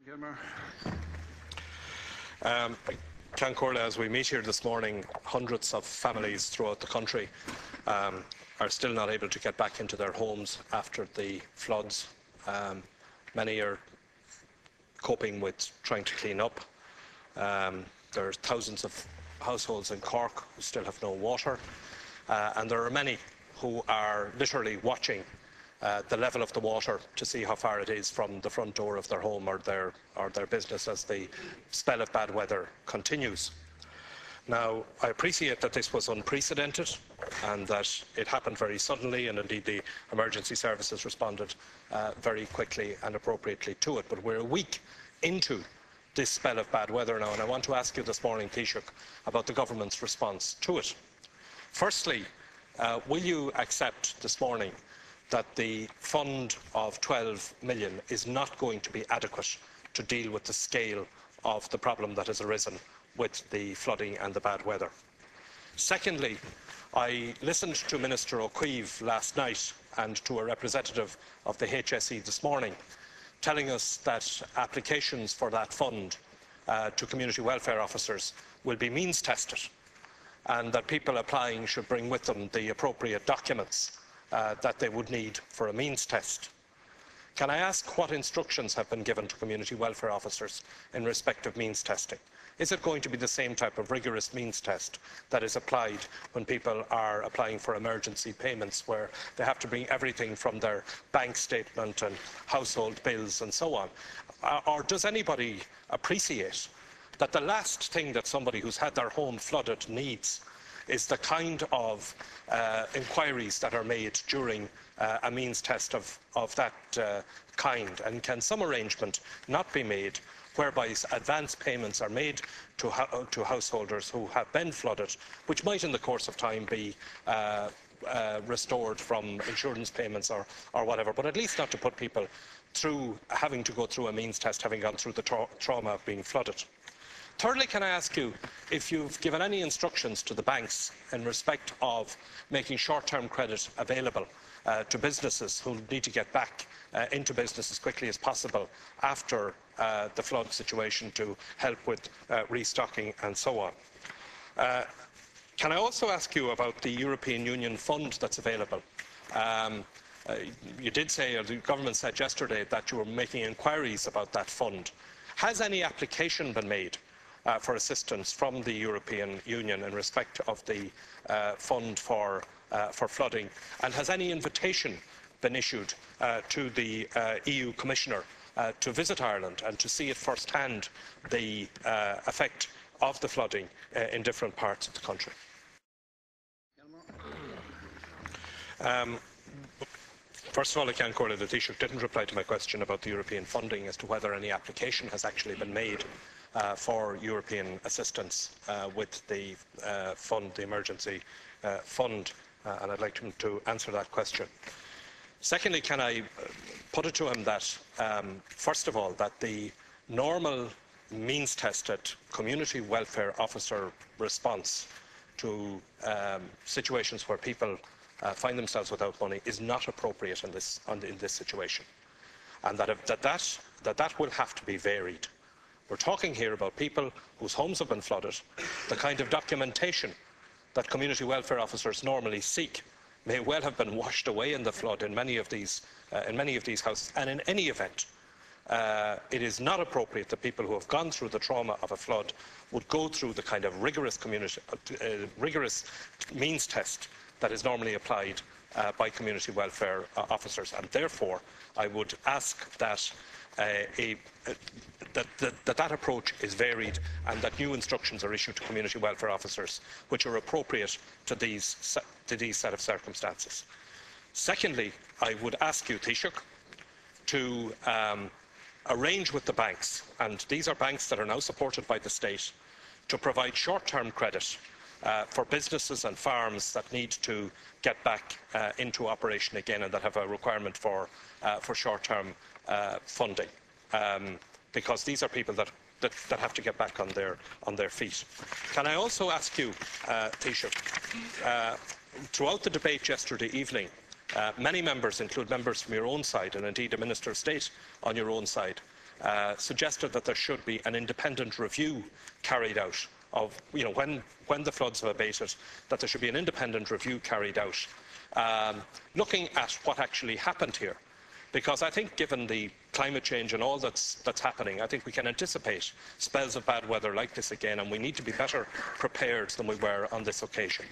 Gilmore. Cancórla, as we meet here this morning, hundreds of families throughout the country are still not able to get back into their homes after the floods. Many are coping with trying to clean up. There are thousands of households in Cork who still have no water, and there are many who are literally watching the level of the water to see how far it is from the front door of their home or their business as the spell of bad weather continues. Now, I appreciate that this was unprecedented and that it happened very suddenly, and indeed the emergency services responded very quickly and appropriately to it. But we're a week into this spell of bad weather now, and I want to ask you this morning, Taoiseach, about the government's response to it. Firstly, will you accept this morning that the fund of 12 million is not going to be adequate to deal with the scale of the problem that has arisen with the flooding and the bad weather? Secondly, I listened to Minister O'Keefe last night and to a representative of the HSE this morning telling us that applications for that fund to community welfare officers will be means tested, and that people applying should bring with them the appropriate documents that they would need for a means test. Can I ask what instructions have been given to community welfare officers in respect of means testing? Is it going to be the same type of rigorous means test that is applied when people are applying for emergency payments, where they have to bring everything from their bank statement and household bills and so on? Or does anybody appreciate that the last thing that somebody who's had their home flooded needs is the kind of inquiries that are made during a means test of that kind? And can some arrangement not be made whereby advance payments are made to householders who have been flooded, which might in the course of time be restored from insurance payments or whatever, but at least not to put people through having to go through a means test, having gone through the trauma of being flooded? Thirdly, can I ask you if you've given any instructions to the banks in respect of making short-term credit available to businesses who need to get back into business as quickly as possible after the flood situation to help with restocking and so on? Can I also ask you about the European Union fund that's available? You did say, or the government said yesterday, that you were making inquiries about that fund. Has any application been made for assistance from the European Union in respect of the fund for flooding? And has any invitation been issued to the EU Commissioner to visit Ireland and to see at first hand the effect of the flooding in different parts of the country? First of all, I can call it that the Taoiseach didn't reply to my question about the European funding as to whether any application has actually been made for European assistance with the fund, the emergency fund, and I'd like him to answer that question. Secondly, can I put it to him that, first of all, that the normal means-tested community welfare officer response to situations where people find themselves without money is not appropriate in this situation, and that will have to be varied. We're talking here about people whose homes have been flooded. The kind of documentation that community welfare officers normally seek may well have been washed away in the flood in many of these houses. And in any event, it is not appropriate that people who have gone through the trauma of a flood would go through the kind of rigorous means test that is normally applied by community welfare officers. And therefore, I would ask that that approach is varied and that new instructions are issued to community welfare officers which are appropriate to these set of circumstances. Secondly, I would ask you, Taoiseach, to arrange with the banks, and these are banks that are now supported by the state, to provide short-term credit for businesses and farms that need to get back into operation again and that have a requirement for short-term funding, because these are people that have to get back on their feet. Can I also ask you, Taoiseach, throughout the debate yesterday evening, many members, include members from your own side and indeed a Minister of State on your own side, suggested that there should be an independent review carried out of, when the floods have abated, that there should be an independent review carried out, looking at what actually happened here. Because I think, given the climate change and all that's happening, I think we can anticipate spells of bad weather like this again, and we need to be better prepared than we were on this occasion.